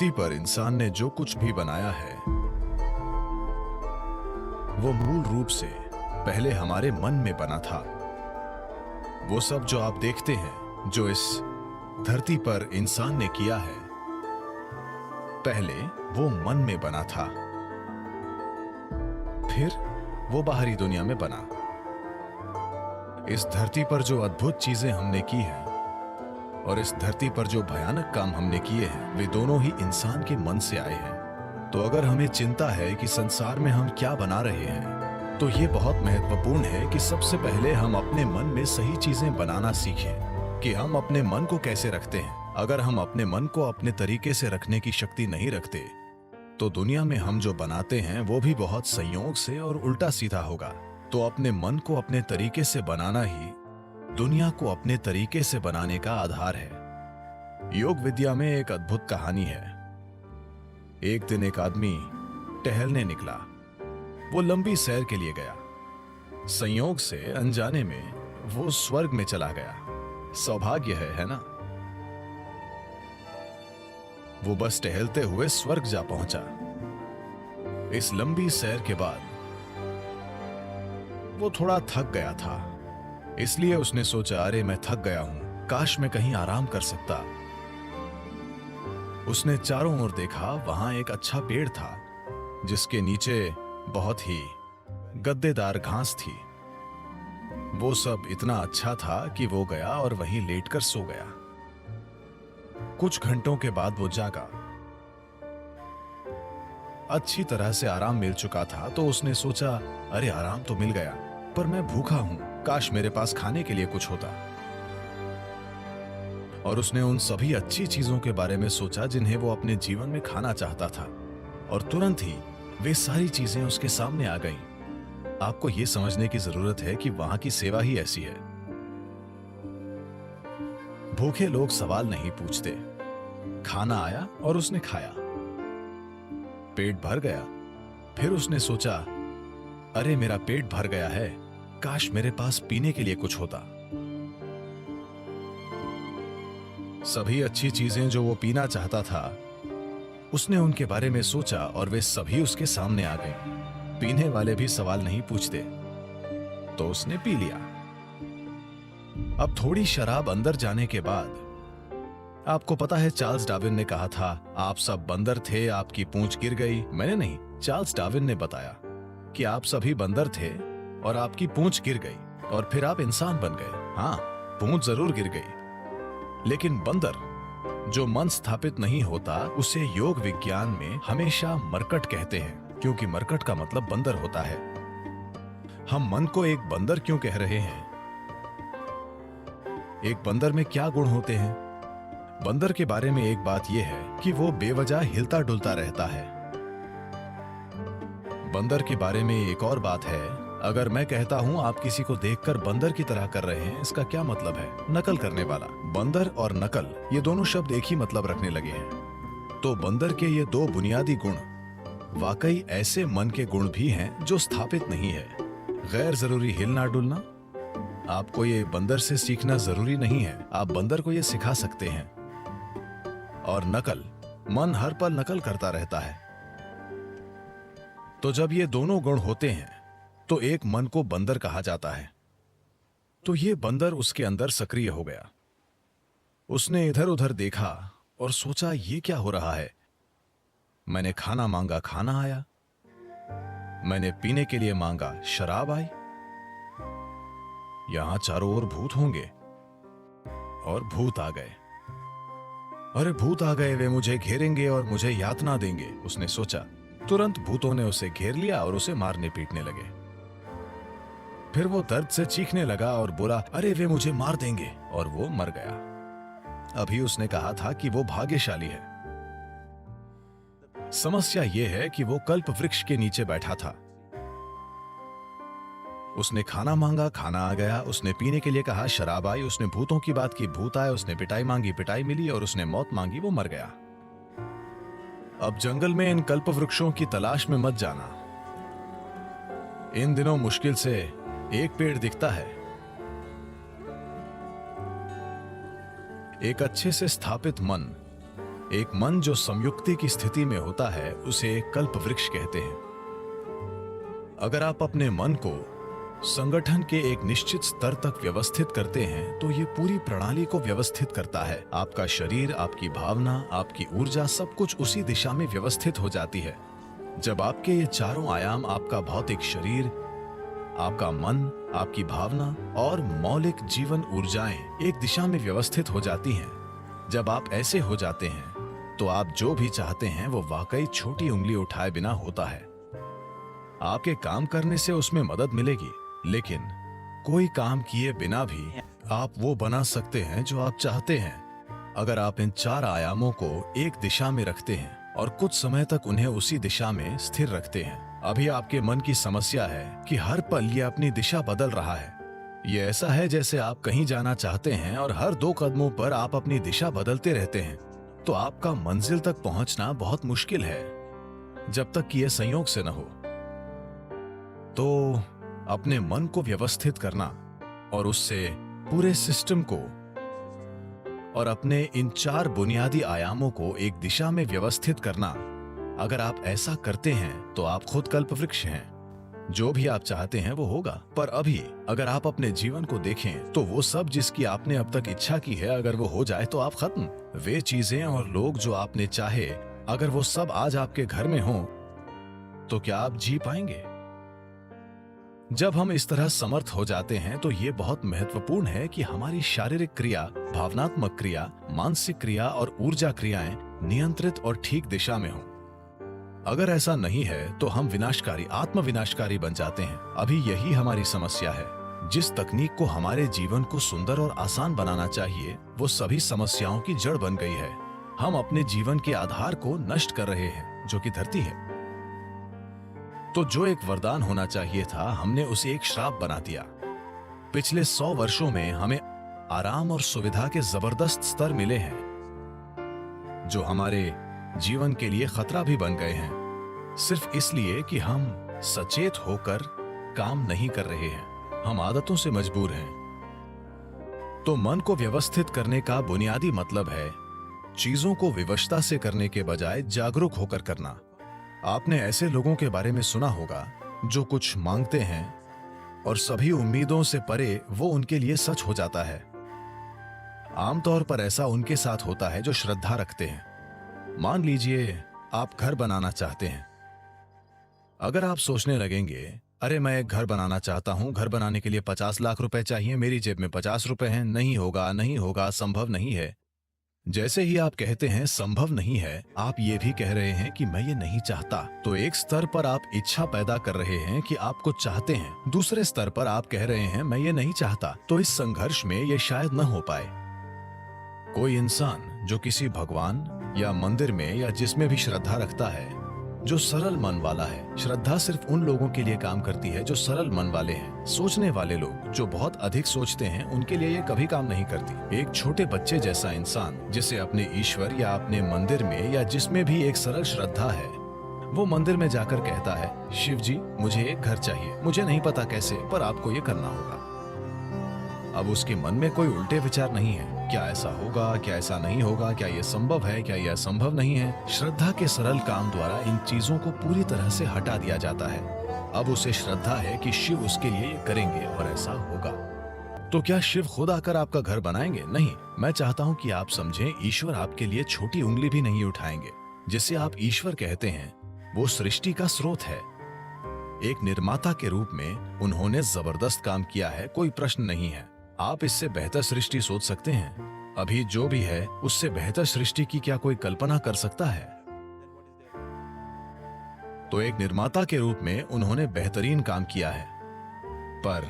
धरती पर इंसान ने जो कुछ भी बनाया है वो मूल रूप से पहले हमारे मन में बना था। वो सब जो आप देखते हैं जो इस धरती पर इंसान ने किया है पहले वो मन में बना था, फिर वो बाहरी दुनिया में बना। इस धरती पर जो अद्भुत चीजें हमने की हैं और इस धरती पर जो भयानक काम हमने किए हैं वे दोनों ही इंसान के मन से आए हैं। तो अगर हमें चिंता है कि संसार में हम क्या बना रहे हैं तो ये बहुत महत्वपूर्ण है कि सबसे पहले हम अपने मन में सही चीजें बनाना सीखें कि हम अपने मन को कैसे रखते हैं। अगर हम अपने मन को अपने तरीके से रखने की शक्ति नहीं रखते तो दुनिया में हम जो बनाते हैं वो भी बहुत संयोग से और उल्टा सीधा होगा। तो अपने मन को अपने तरीके से बनाना ही दुनिया को अपने तरीके से बनाने का आधार है। योग विद्या में एक अद्भुत कहानी है। एक दिन एक आदमी टहलने निकला। वो लंबी सैर के लिए गया। संयोग से अनजाने में वो स्वर्ग में चला गया। सौभाग्य है ना? वो बस टहलते हुए स्वर्ग जा पहुंचा। इस लंबी सैर के बाद वो थोड़ा थक गया था, इसलिए उसने सोचा, अरे मैं थक गया हूं, काश मैं कहीं आराम कर सकता। उसने चारों ओर देखा, वहां एक अच्छा पेड़ था जिसके नीचे बहुत ही गद्देदार घास थी। वो सब इतना अच्छा था कि वो गया और वहीं लेटकर सो गया। कुछ घंटों के बाद वो जागा। अच्छी तरह से आराम मिल चुका था तो उसने सोचा, अरे आराम तो मिल गया पर मैं भूखा हूं, काश मेरे पास खाने के लिए कुछ होता। और उसने उन सभी अच्छी चीजों के बारे में सोचा जिन्हें वो अपने जीवन में खाना चाहता था और तुरंत ही वे सारी चीजें उसके सामने आ गईं। आपको यह समझने की जरूरत है कि वहां की सेवा ही ऐसी है। भूखे लोग सवाल नहीं पूछते। खाना आया और उसने खाया, पेट भर गया। फिर उसने सोचा, अरे मेरा पेट भर गया है, काश मेरे पास पीने के लिए कुछ होता। सभी अच्छी चीजें जो वो पीना चाहता था उसने उनके बारे में सोचा और वे सभी उसके सामने आ गए। पीने वाले भी सवाल नहीं पूछते, तो उसने पी लिया। अब थोड़ी शराब अंदर जाने के बाद, आपको पता है चार्ल्स डार्विन ने कहा था, आप सब बंदर थे, आपकी पूंछ गिर गई। मैंने नहीं, चार्ल्स डार्विन ने बताया कि आप सभी बंदर थे और आपकी पूंछ गिर गई और फिर आप इंसान बन गए। हाँ, पूंछ जरूर गिर गई, लेकिन बंदर जो मन स्थापित नहीं होता उसे योग विज्ञान में हमेशा मरकट कहते हैं, क्योंकि मरकट का मतलब बंदर होता है। हम मन को एक बंदर क्यों कह रहे हैं? एक बंदर में क्या गुण होते हैं? बंदर के बारे में एक बात यह है कि वो बेवजह हिलता डुलता रहता है। बंदर के बारे में एक और बात है, अगर मैं कहता हूं आप किसी को देखकर बंदर की तरह कर रहे हैं, इसका क्या मतलब है? नकल करने वाला। बंदर और नकल ये दोनों शब्द एक ही मतलब रखने लगे हैं। तो बंदर के ये दो बुनियादी गुण वाकई ऐसे मन के गुण भी हैं जो स्थापित नहीं है। गैर जरूरी हिलना डुलना आपको ये बंदर से सीखना जरूरी नहीं है, आप बंदर को ये सिखा सकते हैं। और नकल, मन हर पल नकल करता रहता है। तो जब ये दोनों गुण होते हैं तो एक मन को बंदर कहा जाता है। तो ये बंदर उसके अंदर सक्रिय हो गया। उसने इधर उधर देखा और सोचा, ये क्या हो रहा है? मैंने खाना मांगा, खाना आया। मैंने पीने के लिए मांगा, शराब आई। यहां चारों ओर भूत होंगे, और भूत आ गए। अरे भूत आ गए, वे मुझे घेरेंगे और मुझे यातना देंगे, उसने सोचा। तुरंत भूतों ने उसे घेर लिया और उसे मारने पीटने लगे। फिर वो दर्द से चीखने लगा और बोला, अरे वे मुझे मार देंगे, और वो मर गया। अभी उसने कहा था कि वो भाग्यशाली है। समस्या यह है कि वो कल्प वृक्ष के नीचे बैठा था। उसने खाना मांगा, खाना आ गया। उसने पीने के लिए कहा, शराब आई। उसने भूतों की बात की, भूत आए। उसने पिटाई मांगी, पिटाई मिली। और उसने मौत मांगी, वो मर गया। अब जंगल में इन कल्प वृक्षों की तलाश में मत जाना। इन दिनों मुश्किल से एक पेड़ दिखता है। एक अच्छे से स्थापित मन एक मन जो संयुक्ति की स्थिति में होता है उसे कल्प वृक्ष कहते हैं। अगर आप अपने मन को संगठन के एक निश्चित स्तर तक व्यवस्थित करते हैं तो ये पूरी प्रणाली को व्यवस्थित करता है। आपका शरीर, आपकी भावना, आपकी ऊर्जा, सब कुछ उसी दिशा में व्यवस्थित हो जाती है। जब आपके ये चारों आयाम, आपका भौतिक शरीर, आपका मन, आपकी भावना और मौलिक जीवन ऊर्जाएं एक दिशा में व्यवस्थित हो जाती हैं, जब आप ऐसे हो जाते हैं तो आप जो भी चाहते हैं वो वाकई छोटी उंगली उठाए बिना होता है। आपके काम करने से उसमें मदद मिलेगी, लेकिन कोई काम किए बिना भी आप वो बना सकते हैं जो आप चाहते हैं। अगर आप इन चार आयामों को एक दिशा में रखते हैं और कुछ समय तक उन्हें उसी दिशा में स्थिर रखते हैं। अभी आपके मन की समस्या है कि हर पल ये अपनी दिशा बदल रहा है। ये ऐसा है जैसे आप कहीं जाना चाहते हैं और हर 2 कदमों पर आप अपनी दिशा बदलते रहते हैं, तो आपका मंजिल तक पहुंचना बहुत मुश्किल है जब तक कि यह संयोग से न हो। तो अपने मन को व्यवस्थित करना और उससे पूरे सिस्टम को और अपने इन 4 बुनियादी आयामों को एक दिशा में व्यवस्थित करना, अगर आप ऐसा करते हैं तो आप खुद कल्पवृक्ष हैं। जो भी आप चाहते हैं वो होगा। पर अभी अगर आप अपने जीवन को देखें तो वो सब जिसकी आपने अब तक इच्छा की है, अगर वो हो जाए तो आप खत्म। वे चीजें और लोग जो आपने चाहे, अगर वो सब आज आपके घर में हों तो क्या आप जी पाएंगे? जब हम इस तरह समर्थ हो जाते हैं तो ये बहुत महत्वपूर्ण है कि हमारी शारीरिक क्रिया, भावनात्मक क्रिया, मानसिक क्रिया और ऊर्जा क्रियाएं नियंत्रित और ठीक दिशा में हों। अगर ऐसा नहीं है तो हम विनाशकारी, आत्मविनाशकारी बन जाते हैं। अभी यही हमारी समस्या है। जिस तकनीक को हमारे जीवन को सुंदर और आसान बनाना चाहिए वो सभी समस्याओं की जड़ बन गई है। हम अपने जीवन के आधार को नष्ट कर रहे हैं, जो कि धरती है। तो जो एक वरदान होना चाहिए था, हमने उसे एक श्राप बना दिया। पिछले 100 वर्षों में हमें आराम और सुविधा के जबरदस्त स्तर मिले हैं जो हमारे जीवन के लिए खतरा भी बन गए हैं, सिर्फ इसलिए कि हम सचेत होकर काम नहीं कर रहे हैं। हम आदतों से मजबूर हैं। तो मन को व्यवस्थित करने का बुनियादी मतलब है चीजों को विवशता से करने के बजाय जागरूक होकर करना। आपने ऐसे लोगों के बारे में सुना होगा जो कुछ मांगते हैं और सभी उम्मीदों से परे वो उनके लिए सच हो जाता है। आमतौर पर ऐसा उनके साथ होता है जो श्रद्धा रखते हैं। मान लीजिए आप घर बनाना चाहते हैं। अगर आप सोचने लगेंगे, अरे मैं एक घर बनाना चाहता हूं, घर बनाने के लिए 50 लाख रुपए चाहिए, मेरी जेब में 50 रुपए हैं, नहीं होगा, नहीं होगा, संभव नहीं है। जैसे ही आप कहते हैं संभव नहीं है, आप ये भी कह रहे हैं कि मैं ये नहीं चाहता। तो एक स्तर पर आप इच्छा पैदा कर रहे हैं कि आप कुछ चाहते हैं, दूसरे स्तर पर आप कह रहे हैं मैं ये नहीं चाहता। तो इस संघर्ष में ये शायद न हो पाए। कोई इंसान जो किसी भगवान या मंदिर में या जिसमें भी श्रद्धा रखता है, जो सरल मन वाला है, श्रद्धा सिर्फ उन लोगों के लिए काम करती है जो सरल मन वाले हैं। सोचने वाले लोग जो बहुत अधिक सोचते हैं, उनके लिए ये कभी काम नहीं करती। एक छोटे बच्चे जैसा इंसान जिसे अपने ईश्वर या अपने मंदिर में या जिसमें भी एक सरल श्रद्धा है, वो मंदिर में जाकर कहता है, शिव जी मुझे एक घर चाहिए, मुझे नहीं पता कैसे, पर आपको ये करना होगा। अब उसके मन में कोई उल्टे विचार नहीं है, क्या ऐसा होगा, क्या ऐसा नहीं होगा, क्या यह संभव है, क्या यह संभव नहीं है। श्रद्धा के सरल काम द्वारा इन चीजों को पूरी तरह से हटा दिया जाता है। अब उसे श्रद्धा है कि शिव उसके लिए ये करेंगे और ऐसा होगा। तो क्या शिव खुद आकर आपका घर बनाएंगे? नहीं। मैं चाहता हूं कि आप समझें, ईश्वर आपके लिए छोटी उंगली भी नहीं उठाएंगे। जिसे आप ईश्वर कहते हैं वो सृष्टि का स्रोत है। एक निर्माता के रूप में उन्होंने जबरदस्त काम किया है, कोई प्रश्न नहीं है। आप इससे बेहतर सृष्टि सोच सकते हैं? अभी जो भी है उससे बेहतर सृष्टि की क्या कोई कल्पना कर सकता है? तो एक निर्माता के रूप में उन्होंने बेहतरीन काम किया है। पर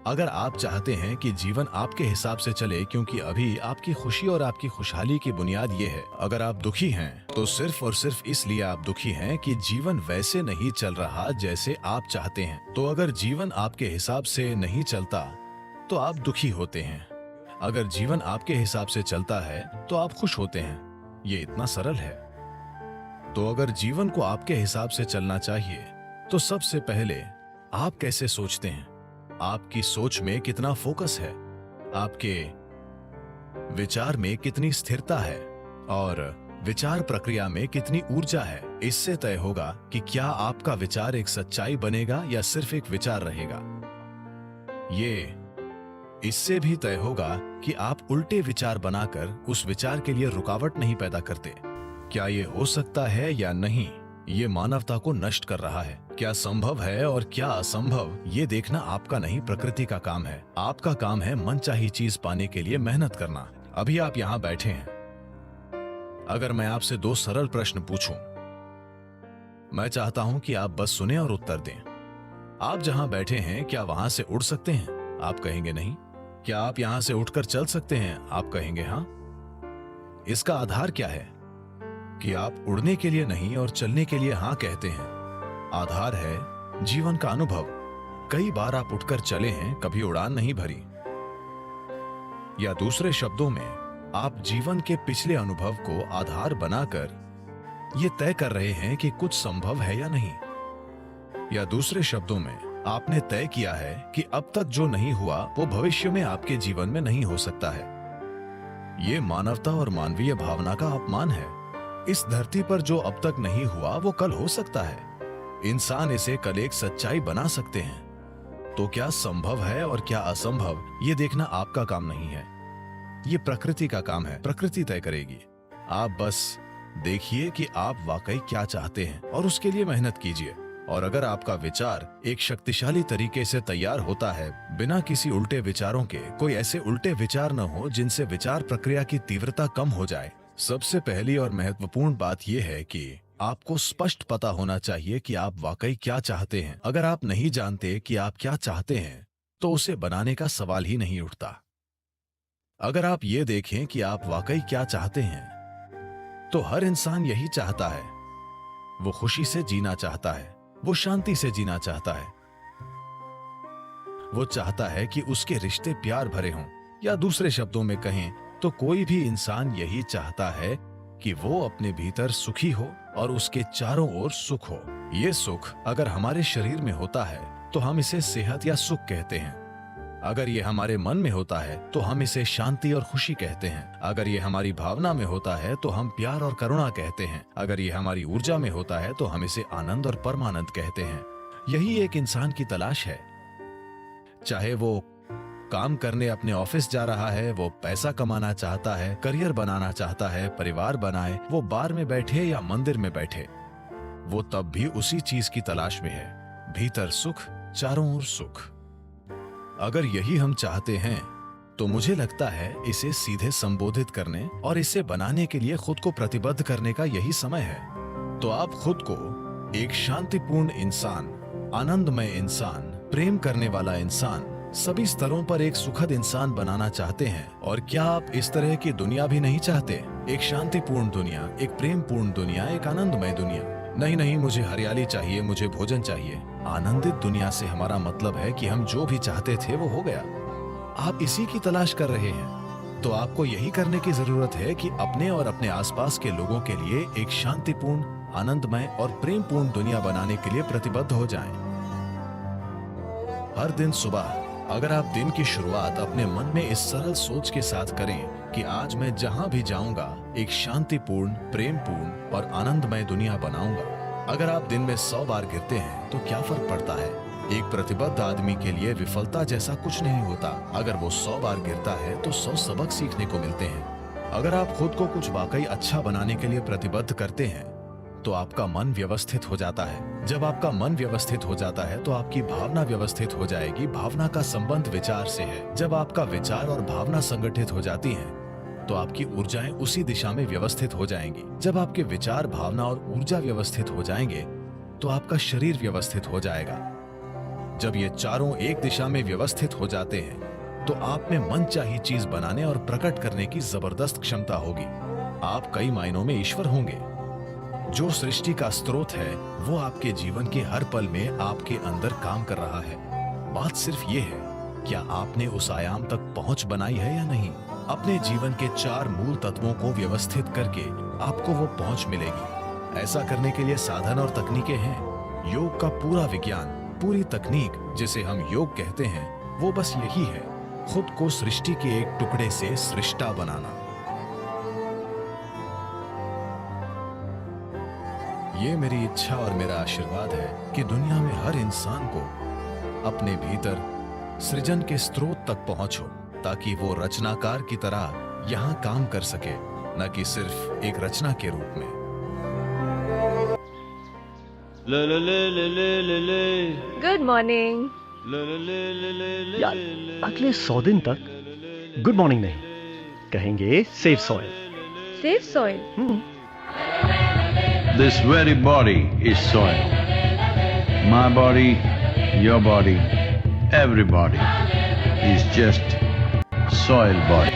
अगर आप चाहते हैं कि जीवन आपके हिसाब से चले, क्योंकि अभी आपकी खुशी और आपकी खुशहाली की बुनियाद ये है, अगर आप दुखी हैं तो सिर्फ और सिर्फ इसलिए आप दुखी हैं कि जीवन वैसे नहीं चल रहा जैसे आप चाहते हैं। तो अगर जीवन आपके हिसाब से नहीं चलता तो आप दुखी होते हैं। अगर जीवन आपके हिसाब से चलता है तो आप खुश होते हैं। ये इतना सरल है। तो अगर जीवन को आपके हिसाब से चलना चाहिए तो सबसे पहले आप कैसे सोचते हैं, आपकी सोच में कितना फोकस है, आपके विचार में कितनी स्थिरता है और विचार प्रक्रिया में कितनी ऊर्जा है, इससे तय होगा कि क्या आपका विचार एक सच्चाई बनेगा या सिर्फ एक विचार रहेगा। ये इससे भी तय होगा कि आप उल्टे विचार बनाकर उस विचार के लिए रुकावट नहीं पैदा करते। क्या ये हो सकता है या नहीं, ये मानवता को नष्ट कर रहा है। क्या संभव है और क्या असंभव, ये देखना आपका नहीं, प्रकृति का काम है। आपका काम है मनचाही चीज पाने के लिए मेहनत करना। अभी आप यहाँ बैठे हैं। अगर मैं आपसे 2 सरल प्रश्न पूछूं, मैं चाहता हूं कि आप बस सुने और उत्तर दें। आप जहां बैठे हैं, क्या वहां से उड़ सकते हैं? आप कहेंगे नहीं। क्या आप यहां से उठकर चल सकते हैं? आप कहेंगे हाँ। इसका आधार क्या है कि आप उड़ने के लिए नहीं और चलने के लिए हाँ कहते हैं? आधार है जीवन का अनुभव। कई बार आप उठकर चले हैं, कभी उड़ान नहीं भरी। या दूसरे शब्दों में, आप जीवन के पिछले अनुभव को आधार बनाकर यह तय कर रहे हैं कि कुछ संभव है या नहीं। या दूसरे शब्दों में, आपने तय किया है कि अब तक जो नहीं हुआ वो भविष्य में आपके जीवन में नहीं हो सकता है। यह मानवता और मानवीय भावना का अपमान है। इस धरती पर जो अब तक नहीं हुआ वो कल हो सकता है। इंसान इसे कल एक सच्चाई बना सकते हैं। तो क्या संभव है और क्या असंभव, ये देखना आपका काम नहीं है, ये प्रकृति का काम है। प्रकृति तय करेगी। आप बस देखिए कि आप वाकई क्या चाहते हैं और उसके लिए मेहनत कीजिए। और अगर आपका विचार एक शक्तिशाली तरीके से तैयार होता है, बिना किसी उल्टे विचारों के, कोई ऐसे उल्टे विचार न हो जिनसे विचार प्रक्रिया की तीव्रता कम हो जाए। सबसे पहली और महत्वपूर्ण बात यह है कि आपको स्पष्ट पता होना चाहिए कि आप वाकई क्या चाहते हैं। अगर आप नहीं जानते कि आप क्या चाहते हैं, तो उसे बनाने का सवाल ही नहीं उठता। अगर आप ये देखें कि आप वाकई क्या चाहते हैं, तो हर इंसान यही चाहता है। वो खुशी से जीना चाहता है, वो शांति से जीना चाहता है, वो चाहता है कि उसके रिश्ते प्यार भरे हों। या दूसरे शब्दों में कहें तो कोई भी इंसान यही चाहता है कि वो अपने भीतर सुखी हो और उसके चारों ओर सुख हो। ये सुख अगर हमारे शरीर में होता है तो हम इसे सेहत या सुख कहते हैं। अगर ये हमारे मन में होता है तो हम इसे शांति और खुशी कहते हैं। अगर ये हमारी भावना में होता है तो हम प्यार और करुणा कहते हैं। अगर ये हमारी ऊर्जा में होता है तो हम इसे आनंद और परमानंद कहते हैं। यही एक इंसान की तलाश है। चाहे वो काम करने अपने ऑफिस जा रहा है, वो पैसा कमाना चाहता है, करियर बनाना चाहता है, परिवार बनाए, वो बार में बैठे या मंदिर में बैठे, वो तब भी उसी चीज की तलाश में है। भीतर सुख, चारों ओर सुख। अगर यही हम चाहते हैं तो मुझे लगता है इसे सीधे संबोधित करने और इसे बनाने के लिए खुद को प्रतिबद्ध करने का यही समय है। तो आप खुद को एक शांतिपूर्ण इंसान, आनंदमय इंसान, प्रेम करने वाला इंसान, सभी स्तरों पर एक सुखद इंसान बनाना चाहते हैं। और क्या आप इस तरह की दुनिया भी नहीं चाहते? एक शांतिपूर्ण दुनिया, एक प्रेमपूर्ण दुनिया, एक आनंदमय दुनिया। नहीं नहीं, मुझे हरियाली चाहिए, मुझे भोजन चाहिए। आनंदित दुनिया से हमारा मतलब है कि हम जो भी चाहते थे वो हो गया। आप इसी की तलाश कर रहे हैं। तो आपको यही करने की जरूरत है कि अपने और अपने आसपास के लोगों के लिए एक शांतिपूर्ण, आनंदमय और प्रेमपूर्ण दुनिया बनाने के लिए प्रतिबद्ध हो जाएं। हर दिन सुबह अगर आप दिन की शुरुआत अपने मन में इस सरल सोच के साथ करें कि आज मैं जहां भी जाऊंगा एक शांतिपूर्ण, प्रेमपूर्ण और आनंदमय दुनिया बनाऊंगा। अगर आप दिन में 100 बार गिरते हैं तो क्या फर्क पड़ता है? एक प्रतिबद्ध आदमी के लिए विफलता जैसा कुछ नहीं होता। अगर वो 100 बार गिरता है तो 100 सबक सीखने को मिलते हैं। अगर आप खुद को कुछ वाकई अच्छा बनाने के लिए प्रतिबद्ध करते हैं तो आपका मन व्यवस्थित हो जाता है। जब आपका मन व्यवस्थित हो जाता है तो आपकी भावना व्यवस्थित हो जाएगी। भावना का संबंध विचार से है। जब आपका विचार और भावना संगठित हो जाती हैं तो आपकी ऊर्जाएं उसी दिशा में व्यवस्थित हो जाएंगी। जब आपके विचार, भावना और ऊर्जा व्यवस्थित हो जाएंगे तो आपका शरीर व्यवस्थित हो जाएगा। जब ये चारों एक दिशा में व्यवस्थित हो जाते हैं तो आप में मनचाही चीज बनाने और प्रकट करने की जबरदस्त क्षमता होगी। आप कई मायनों में ईश्वर होंगे। जो सृष्टि का स्रोत है वो आपके जीवन के हर पल में आपके अंदर काम कर रहा है। बात सिर्फ ये है, क्या आपने उस आयाम तक पहुंच बनाई है या नहीं? अपने जीवन के 4 मूल तत्वों को व्यवस्थित करके आपको वो पहुंच मिलेगी। ऐसा करने के लिए साधन और तकनीकें हैं। योग का पूरा विज्ञान, पूरी तकनीक जिसे हम योग कहते हैं, वो बस यही है, खुद को सृष्टि के एक टुकड़े से सृष्टा बनाना। ये मेरी इच्छा और मेरा आशीर्वाद है कि दुनिया में हर इंसान को अपने भीतर सृजन के स्रोत तक पहुंचो, ताकि वो रचनाकार की तरह यहाँ काम कर सके, न कि सिर्फ एक रचना के रूप में। Good morning. यार अगले 100 दिन तक गुड मॉर्निंग नहीं कहेंगे, safe soil. Safe soil. This very body is soil. My body, your body, everybody is just soil body.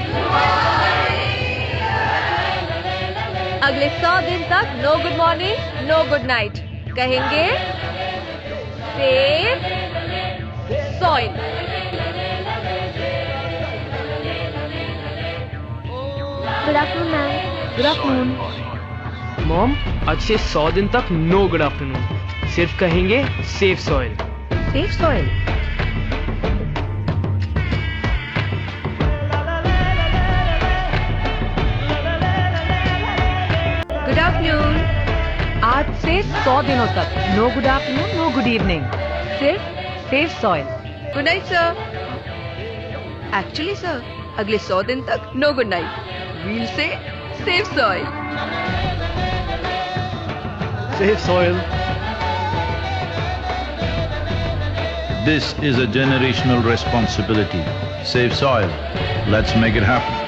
अगले 100 दिन तक no good morning, no good night कहेंगे, safe soil. Good afternoon ma'am. Good afternoon mom. आज से 100 दिन तक no good afternoon, सिर्फ कहेंगे safe soil. Safe soil. Good afternoon. आज से 100 दिनों तक no good afternoon, no good evening, सिर्फ safe soil. Good night sir. Actually sir, अगले 100 दिन तक no good night, we'll say safe soil. Safe soil. This is a generational responsibility. Save soil. Let's make it happen.